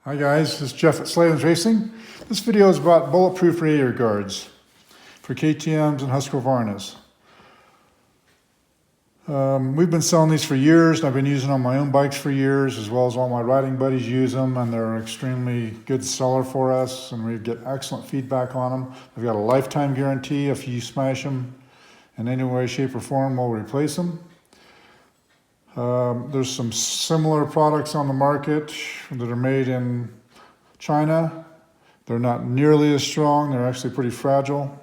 Hi guys, this is Jeff at Slavens Racing. This video is about bulletproof radiator guards for KTMs and Husqvarnas. We've been selling these for years, and I've been using them on my own bikes for years, as well as all my riding buddies use them, and they're an extremely good seller for us, and we get excellent feedback on them. They've got a lifetime guarantee. If you smash them in any way, shape, or form, we'll replace them. There's some similar products on the market that are made in China. They're not nearly as strong. They're actually pretty fragile.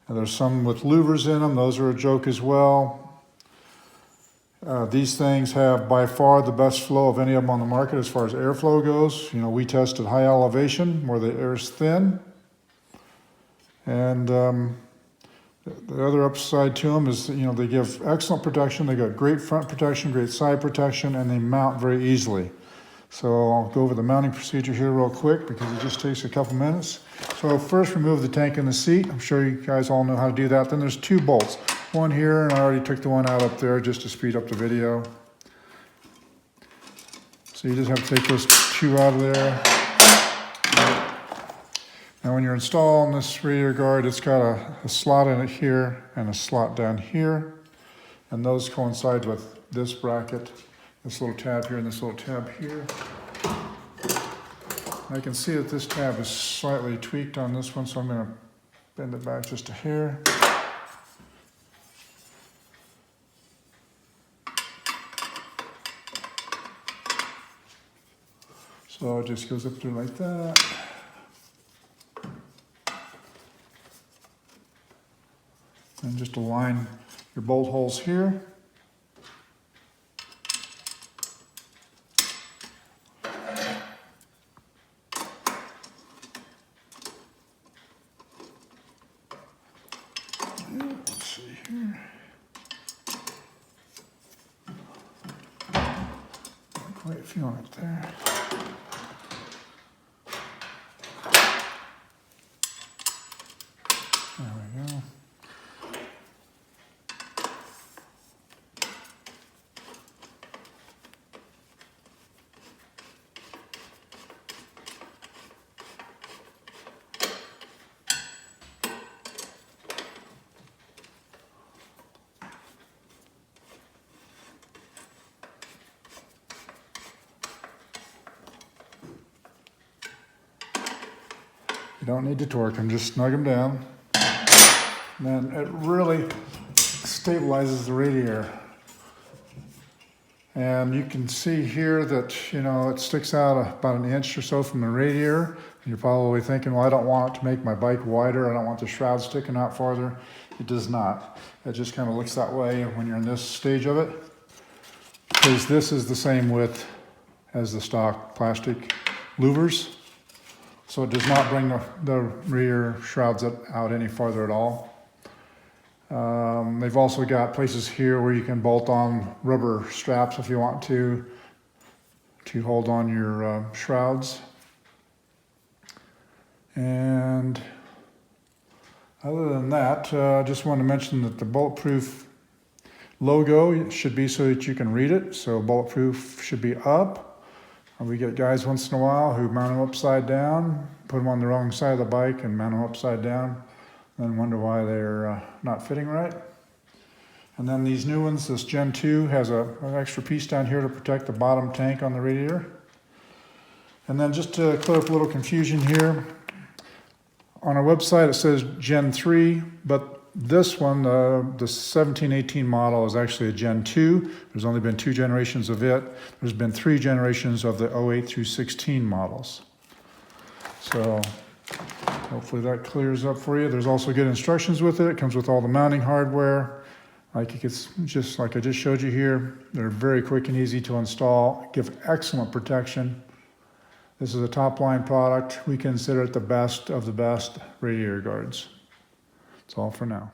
And there's some with louvers in them. Those are a joke as well. These things have by far the best flow of any of them on the market as far as airflow goes. You know, we tested high elevation where the air is thin. And the other upside to them is, you know, they give excellent protection. They got great front protection, great side protection, and they mount very easily. So I'll go over the mounting procedure here real quick because it just takes a couple minutes. So first, remove the tank and the seat. I'm sure you guys all know how to do that. Then there's two bolts. One here, and I already took the one out up there just to speed up the video. So you just have to take those two out of there. Now when you're installing this radiator guard, it's got a slot in it here and a slot down here. And those coincide with this bracket, this little tab here and this little tab here. I can see that this tab is slightly tweaked on this one, so I'm going to bend it back just a hair. So it just goes up through like that. And just align your bolt holes here. Let's see here. Not quite feeling it there. There we go. You don't need to torque them, just snug them down. And then it really stabilizes the radiator. And you can see here that, you know, it sticks out about an inch or so from the radiator. And you're probably thinking, well, I don't want it to make my bike wider. I don't want the shroud sticking out farther. It does not. It just kind of looks that way when you're in this stage of it. Because this is the same width as the stock plastic louvers. So it does not bring the rear shrouds out any farther at all. They've also got places here where you can bolt on rubber straps if you want to hold on your shrouds. And other than that, I just want to mention that the bulletproof logo should be so that you can read it. So bulletproof should be up. We get guys once in a while who mount them upside down, put them on the wrong side of the bike and mount them upside down, and then wonder why they're not fitting right. And then these new ones, this Gen 2 has an extra piece down here to protect the bottom tank on the radiator. And then just to clear up a little confusion here, on our website it says Gen 3, but this one, the 1718 model, is actually a Gen 2. There's only been 2 generations of it. There's been 3 generations of the 08 through 16 models. So hopefully that clears up for you. There's also good instructions with it. It comes with all the mounting hardware. Like it's just like I just showed you here. They're very quick and easy to install. Give excellent protection. This is a top line product. We consider it the best of the best radiator guards. That's all for now.